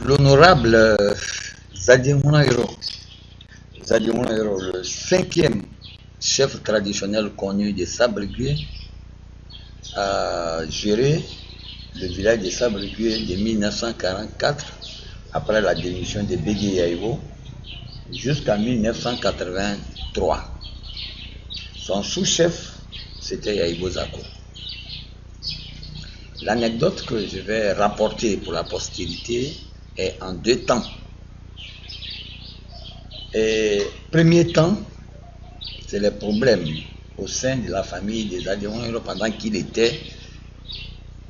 L'honorable Zadie Mounayoro, le cinquième chef traditionnel connu de Sabrigué, a géré le village de Sabrigué de 1944, après la démission de Bégué Yaïbo, jusqu'en 1983. Son sous-chef, c'était Yaïbo Zako. L'anecdote que je vais rapporter pour la postérité est en deux temps. Et premier temps, c'est les problèmes au sein de la famille des Zadie Mounayoro pendant qu'il était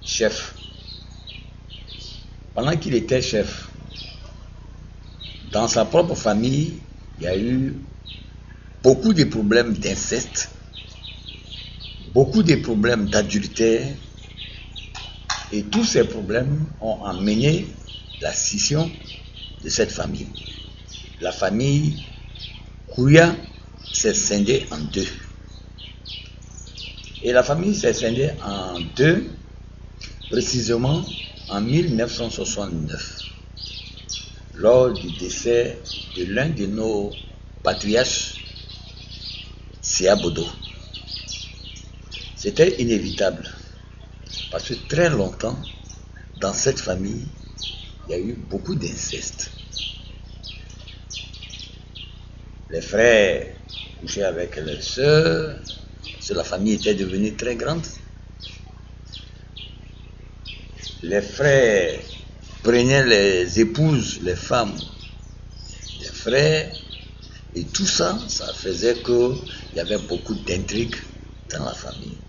chef. Pendant qu'il était chef, dans sa propre famille, il y a eu beaucoup de problèmes d'inceste, beaucoup de problèmes d'adultère, et tous ces problèmes ont amené la scission de cette famille. La famille Kouya s'est scindée en deux. Et la famille s'est scindée en deux, précisément en 1969, lors du décès de l'un de nos patriarches, Sia Bodo. C'était inévitable, parce que très longtemps, dans cette famille, il y a eu beaucoup d'inceste. Les frères couchaient avec leurs sœurs, parce que la famille était devenue très grande. Les frères prenaient les épouses, les femmes des frères, et tout ça, ça faisait qu'il y avait beaucoup d'intrigues dans la famille.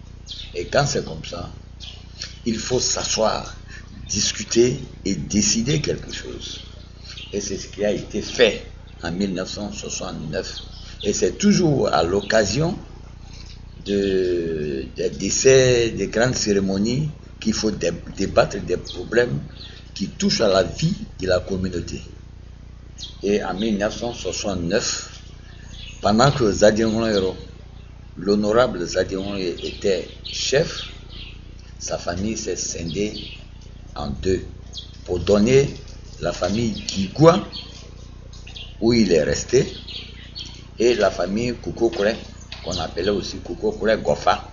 Et quand c'est comme ça, il faut s'asseoir, discuter et décider quelque chose. Et c'est ce qui a été fait en 1969. Et c'est toujours à l'occasion des décès, des grandes cérémonies, qu'il faut débattre des problèmes qui touchent à la vie de la communauté. Et en 1969, pendant que Zadie Mounayoro, l'honorable Zadie Mounayoro, était chef, sa famille s'est scindée en deux pour donner la famille Kigwa, où il est resté, et la famille Koukokoué, qu'on appelait aussi Koukokoué Gofa.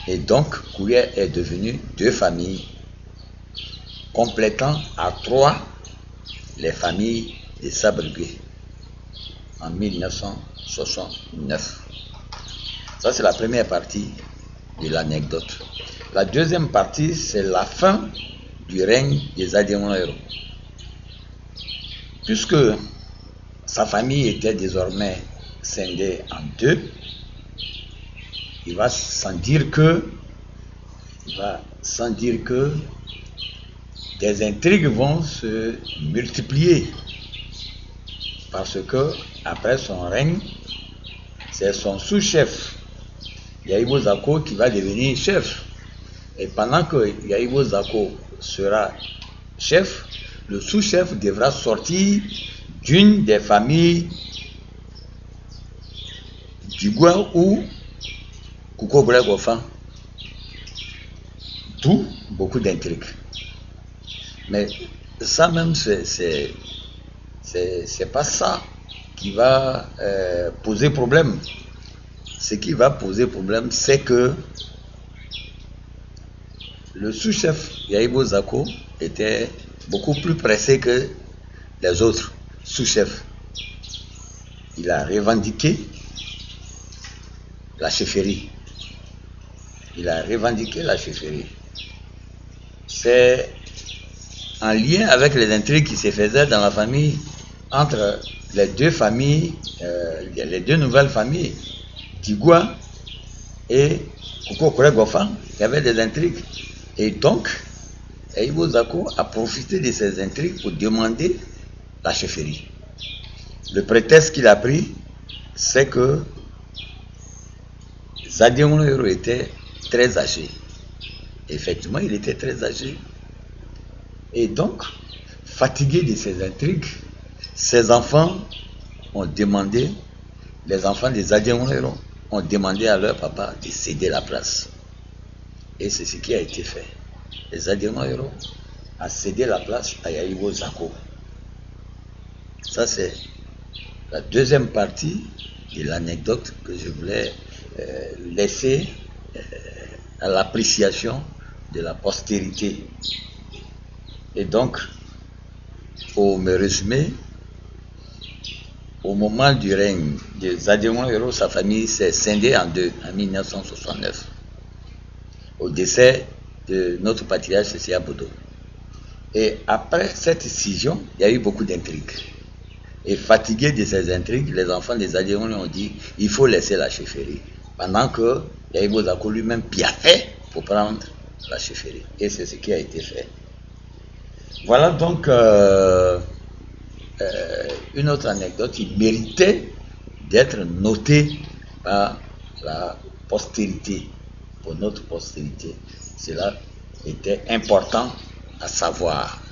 Et donc, Kouya est devenu deux familles, complétant à trois les familles de Sabrigué en 1969. Ça, c'est la première partie de l'anecdote. La deuxième partie, c'est la fin du règne des Zadie Mounayoro. Puisque sa famille était désormais scindée en deux, il va sans dire que des intrigues vont se multiplier, parce que après son règne, c'est son sous-chef Yaïbo Zako qui va devenir chef. Et pendant que Yaïbo Zako sera chef, le sous-chef devra sortir d'une des familles Dugwa ou Koukokoué Gofa. D'où beaucoup d'intrigues. Mais ça même, c'est pas ça qui va poser problème. Ce qui va poser problème, c'est que le sous-chef Yaïbo Zako était beaucoup plus pressé que les autres sous-chefs. Il a revendiqué la chefferie. C'est en lien avec les intrigues qui se faisaient dans la famille, entre les deux familles, les deux nouvelles familles, Tigwa et Koukokoué Gofa. Il y avait des intrigues. Et donc, Yaïbo Zako a profité de ces intrigues pour demander la chefferie. Le prétexte qu'il a pris, c'est que Zadie Mounayoro était très âgé. Effectivement, il était très âgé. Et donc, fatigué de ces intrigues, ses enfants ont demandé, les enfants des Zadie Mounayoro ont demandé à leur papa de céder la place. Et c'est ce qui a été fait. Les Zadie Mounayoro a cédé la place à Yahibo Zako. Ça, c'est la deuxième partie de l'anecdote que je voulais laisser à l'appréciation de la postérité. Et donc, pour me résumer, au moment du règne de Zadéon Yoro, sa famille s'est scindée en deux en 1969. Au décès de notre patriarche Cécia Bodo. Et après cette scission, il y a eu beaucoup d'intrigues. Et fatigués de ces intrigues, les enfants des Zadéon ont dit il faut laisser la chefferie. Pendant que Yahibo Zako lui-même piaffait pour prendre la chefferie. Et c'est ce qui a été fait. Voilà donc une autre anecdote qui méritait d'être notée par la postérité, pour notre postérité. Cela était important à savoir.